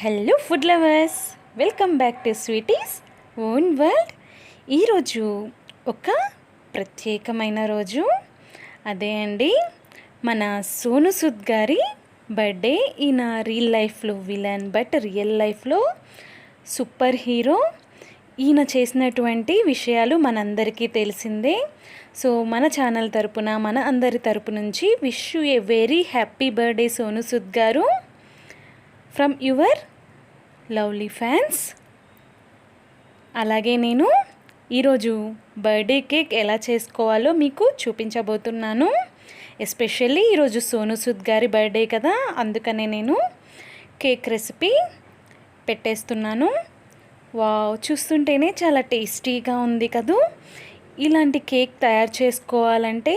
Hello food lovers, welcome back to sweeties own world. ఈరోజు ఒక ప్రత్యేకమైన రోజు. అదే అండి, మన సోను సూద్ గారి బర్త్డే. ఈయన రియల్ లైఫ్లో విలన్, బట్ రియల్ లైఫ్లో సూపర్ హీరో. ఈయన చేసినటువంటి విషయాలు మనందరికీ తెలిసిందే. సో మన ఛానల్ తరపున, మన అందరి తరపు నుంచి wish you a very happy birthday Sonu Sood గారు ఫ్రమ్ యువర్ లవ్లీ ఫ్యాన్స్. అలాగే నేను ఈరోజు బర్త్డే కేక్ ఎలా చేసుకోవాలో మీకు చూపించబోతున్నాను. ఎస్పెషల్లీ ఈరోజు సోను సూద్ గారి బర్త్డే కదా, అందుకనే నేను కేక్ రెసిపీ పెట్టేస్తున్నాను. వావ్, చూస్తుంటేనే చాలా టేస్టీగా ఉంది కదూ. ఇలాంటి కేక్ తయారు చేసుకోవాలంటే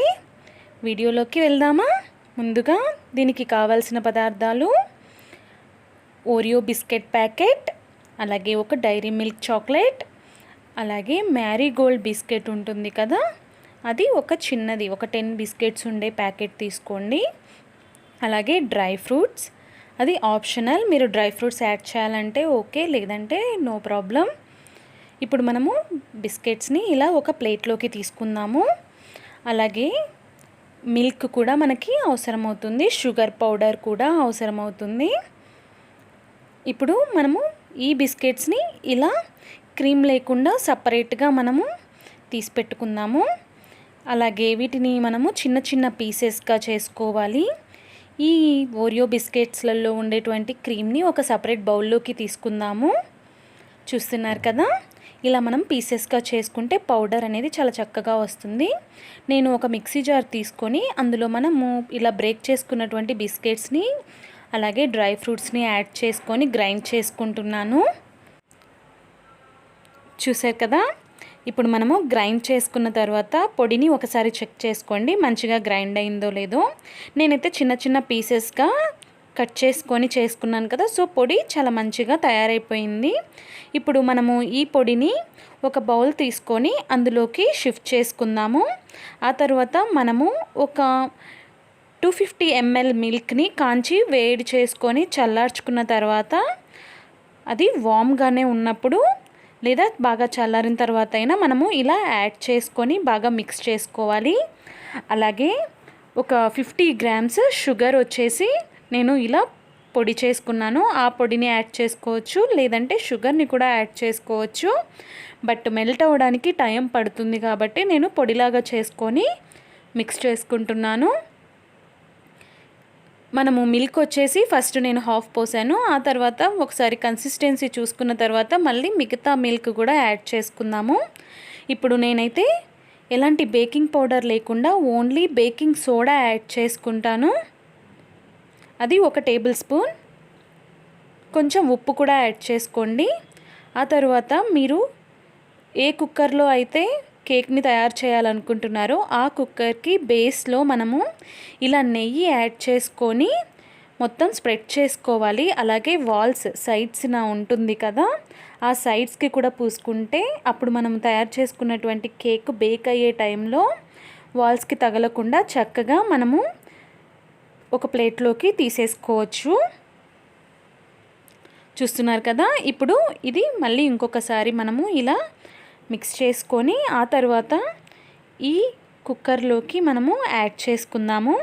వీడియోలోకి వెళ్దామా? ముందుగా దీనికి కావాల్సిన పదార్థాలు: ఓరియో బిస్కెట్ ప్యాకెట్, అలాగే ఒక డైరీ మిల్క్ చాక్లెట్, అలాగే మ్యారీగోల్డ్ బిస్కెట్ ఉంటుంది కదా, అది ఒక చిన్నది, ఒక 10 బిస్కెట్స్ ఉండే ప్యాకెట్ తీసుకోండి. అలాగే డ్రై ఫ్రూట్స్, అది ఆప్షనల్, మీరు డ్రై ఫ్రూట్స్ యాడ్ చేయాలంటే ఓకే, లేదంటే నో ప్రాబ్లం. ఇప్పుడు మనము బిస్కెట్స్ని ఇలా ఒక ప్లేట్లోకి తీసుకుందాము. అలాగే మిల్క్ కూడా మనకి అవసరమవుతుంది, షుగర్ పౌడర్ కూడా అవసరమవుతుంది. ఇప్పుడు మనము ఈ బిస్కెట్స్ని ఇలా క్రీమ్ లేకుండా సపరేట్గా మనము తీసి పెట్టుకుందాము. అలాగే వీటిని మనము చిన్న చిన్న పీసెస్గా చేసుకోవాలి. ఈ ఓరియో బిస్కెట్స్లలో ఉండేటువంటి క్రీమ్ని ఒక సపరేట్ బౌల్లోకి తీసుకుందాము. చూస్తున్నారు కదా, ఇలా మనం పీసెస్గా చేసుకుంటే పౌడర్ అనేది చాలా చక్కగా వస్తుంది. నేను ఒక మిక్సీ జార్ తీసుకొని అందులో మనము ఇలా బ్రేక్ చేసుకున్నటువంటి బిస్కెట్స్ని అలాగే డ్రై ఫ్రూట్స్ని యాడ్ చేసుకొని గ్రైండ్ చేసుకుంటున్నాను. చూసారు కదా, ఇప్పుడు మనము గ్రైండ్ చేసుకున్న తర్వాత పొడిని ఒకసారి చెక్ చేసుకోండి మంచిగా గ్రైండ్ అయిందో లేదో. నేనైతే చిన్న చిన్న పీసెస్గా కట్ చేసుకొని చేసుకున్నాను కదా, సో పొడి చాలా మంచిగా తయారైపోయింది. ఇప్పుడు మనము ఈ పొడిని ఒక బౌల్ తీసుకొని అందులోకి షిఫ్ట్ చేసుకుందాము. ఆ తర్వాత మనము ఒక 250 ml మిల్క్ని కాంచి వేడి చేసుకొని చల్లార్చుకున్న తర్వాత, అది వామ్గానే ఉన్నప్పుడు లేదా బాగా చల్లారిన తర్వాత అయినా మనము ఇలా యాడ్ చేసుకొని బాగా మిక్స్ చేసుకోవాలి. అలాగే ఒక 50 grams షుగర్ వచ్చేసి నేను ఇలా పొడి చేసుకున్నాను. ఆ పొడిని యాడ్ చేసుకోవచ్చు, లేదంటే షుగర్ని కూడా యాడ్ చేసుకోవచ్చు. బట్ మెల్ట్ అవ్వడానికి టైం పడుతుంది కాబట్టి నేను పొడిలాగా చేసుకొని మిక్స్ చేసుకుంటున్నాను. మనము మిల్క్ వచ్చేసి ఫస్ట్ నేను హాఫ్ పోసాను, ఆ తర్వాత ఒకసారి కన్సిస్టెన్సీ చూసుకున్న తర్వాత మళ్ళీ మిగతా మిల్క్ కూడా యాడ్ చేసుకుందాము. ఇప్పుడు నేనైతే ఎలాంటి బేకింగ్ పౌడర్ లేకుండా ఓన్లీ బేకింగ్ సోడా యాడ్ చేసుకుంటాను. అది 1 టేబుల్ స్పూన్. కొంచెం ఉప్పు కూడా యాడ్ చేసుకోండి. ఆ తర్వాత మీరు ఏ కుక్కర్లో అయితే కేక్ని తయారు చేయాలనుకుంటున్నారో ఆ కుక్కర్కి బేస్లో మనము ఇలా నెయ్యి యాడ్ చేసుకొని మొత్తం స్ప్రెడ్ చేసుకోవాలి. అలాగే వాల్స్ సైడ్స్న ఉంటుంది కదా, ఆ సైడ్స్కి కూడా పూసుకుంటే అప్పుడు మనం తయారు చేసుకున్నటువంటి కేక్ బేక్ అయ్యే టైంలో వాల్స్కి తగలకుండా చక్కగా మనము ఒక ప్లేట్లోకి తీసేసుకోవచ్చు. చూస్తున్నారు కదా, ఇప్పుడు ఇది మళ్ళీ ఇంకొకసారి మనము ఇలా మిక్స్ చేసుకొని ఆ తర్వాత ఈ కుక్కర్లోకి మనము యాడ్ చేసుకుందాము.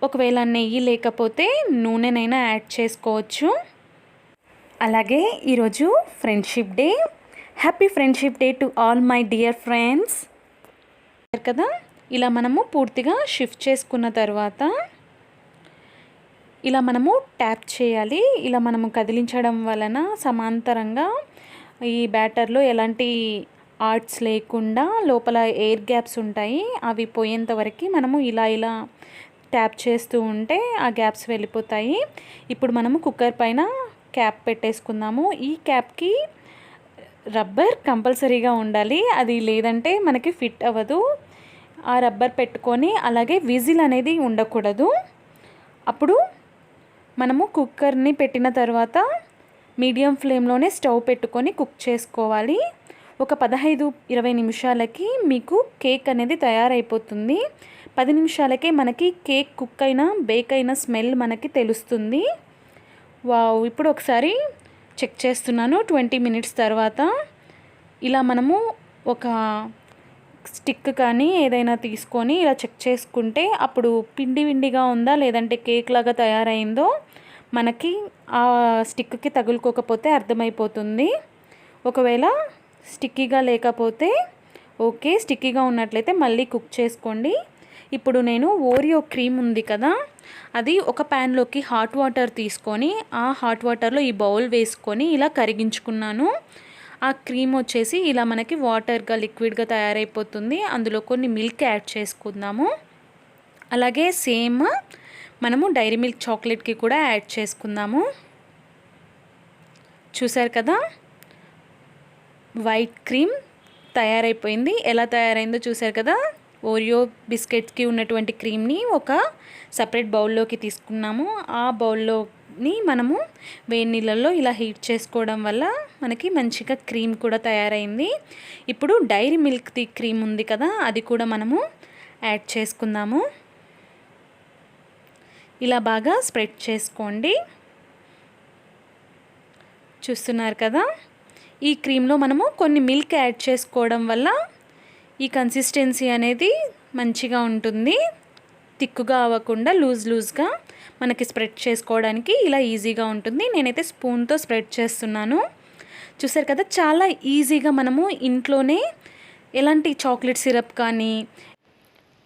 ఒకవేళ నెయ్యి లేకపోతే నూనెనైనా యాడ్ చేసుకోవచ్చు. అలాగే ఈరోజు friendship day. Happy friendship day to all my dear friends. కదా, ఇలా మనము పూర్తిగా షిఫ్ట్ చేసుకున్న తర్వాత ఇలా మనము ట్యాప్ చేయాలి. ఇలా మనము కదిలించడం వలన సమాంతరంగా ఈ బ్యాటర్లో ఎలాంటి ఆర్ట్స్ లేకుండా లోపల ఎయిర్ గ్యాప్స్ ఉంటాయి, అవి పోయేంత వరకు మనము ఇలా ఇలా ట్యాప్ చేస్తూ ఉంటే ఆ గ్యాప్స్ వెళ్ళిపోతాయి. ఇప్పుడు మనము కుక్కర్ పైన క్యాప్ పెట్టేసుకుందాము. ఈ క్యాప్కి రబ్బర్ కంపల్సరీగా ఉండాలి, అది లేదంటే మనకి ఫిట్ అవ్వదు. ఆ రబ్బర్ పెట్టుకొని అలాగే విజిల్ అనేది ఉండకూడదు. అప్పుడు మనము కుక్కర్ని పెట్టిన తర్వాత మీడియం ఫ్లేమ్లోనే స్టవ్ పెట్టుకొని కుక్ చేసుకోవాలి. ఒక 15-20 నిమిషాలకి మీకు కేక్ అనేది తయారైపోతుంది. 10 నిమిషాలకే మనకి కేక్ కుక్ అయినా బేక్ అయిన స్మెల్ మనకి తెలుస్తుంది. వావ్, ఇప్పుడు ఒకసారి చెక్ చేస్తున్నాను 20 మినిట్స్ తర్వాత. ఇలా మనము ఒక స్టిక్ కానీ ఏదైనా తీసుకొని ఇలా చెక్ చేసుకుంటే అప్పుడు పిండి విండిగా ఉందా లేదంటే కేక్ లాగా తయారైందో మనకి ఆ స్టిక్కి తగులుకోకపోతే అర్థమైపోతుంది. ఒకవేళ స్టిక్కీగా లేకపోతే ఓకే, స్టిక్కీగా ఉన్నట్లయితే మళ్ళీ కుక్ చేసుకోండి. ఇప్పుడు నేను ఓరియో క్రీమ్ ఉంది కదా, అది ఒక ప్యాన్లోకి హాట్ వాటర్ తీసుకొని ఆ హాట్ వాటర్లో ఈ బౌల్ వేసుకొని ఇలా కరిగించుకున్నాను. ఆ క్రీమ్ వచ్చేసి ఇలా మనకి వాటర్గా లిక్విడ్గా తయారైపోతుంది. అందులో కొన్ని మిల్క్ యాడ్ చేసుకుందాము. అలాగే సేమ్ మనము డైరీ మిల్క్ చాక్లెట్కి కూడా యాడ్ చేసుకుందాము. చూసారు కదా, వైట్ క్రీమ్ తయారైపోయింది. ఎలా తయారైందో చూసారు కదా. ఓరియో బిస్కెట్స్కి ఉన్నటువంటి క్రీమ్ని ఒక సపరేట్ బౌల్లోకి తీసుకున్నాము. ఆ బౌల్లోని మనము వేడి నీళ్ళల్లో ఇలా హీట్ చేసుకోవడం వల్ల మనకి మంచిగా క్రీమ్ కూడా తయారైంది. ఇప్పుడు డైరీ మిల్క్ది క్రీమ్ ఉంది కదా, అది కూడా మనము యాడ్ చేసుకుందాము. ఇలా బాగా స్ప్రెడ్ చేసుకోండి. చూస్తున్నారు కదా, ఈ క్రీమ్లో మనము కొన్ని మిల్క్ యాడ్ చేసుకోవడం వల్ల ఈ కన్సిస్టెన్సీ అనేది మంచిగా ఉంటుంది. తిక్కుగా అవ్వకుండా లూజ్గా మనకి స్ప్రెడ్ చేసుకోవడానికి ఇలా ఈజీగా ఉంటుంది. నేనైతే స్పూన్తో స్ప్రెడ్ చేస్తున్నాను. చూసారు కదా, చాలా ఈజీగా మనము ఇంట్లోనే ఎలాంటి చాక్లెట్ సిరప్ కానీ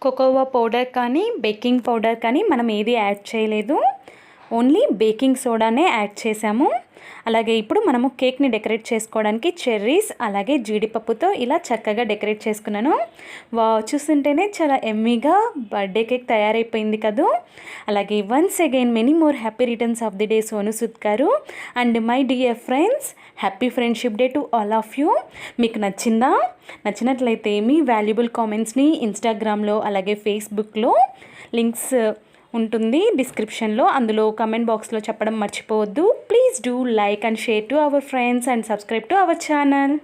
కోకోవా పౌడర్ కానీ బేకింగ్ పౌడర్ కానీ మనం ఏది యాడ్ చేయలేదు. ఓన్లీ బేకింగ్ సోడానే యాడ్ చేసాము. అలాగే ఇప్పుడు మనము కేక్ని డెకరేట్ చేసుకోవడానికి చెర్రీస్ అలాగే జీడిపప్పుతో ఇలా చక్కగా డెకరేట్ చేసుకున్నాను. చూస్తుంటేనే చాలా ఎమ్మీగా బర్త్డే కేక్ తయారైపోయింది కదా. అలాగే once again many more happy returns of the day Sonu Sood గారు and my dear friends, happy friendship day to all of you. మీకు నచ్చిందా? నచ్చినట్లయితే మీ వాల్యుబుల్ కామెంట్స్ని ఇన్స్టాగ్రామ్లో అలాగే ఫేస్బుక్లో లింక్స్ ఉంటుంది డిస్క్రిప్షన్లో, అందులో కమెంట్ బాక్స్లో చెప్పడం మర్చిపోవద్దు. Please do like and share to our friends and subscribe to our channel.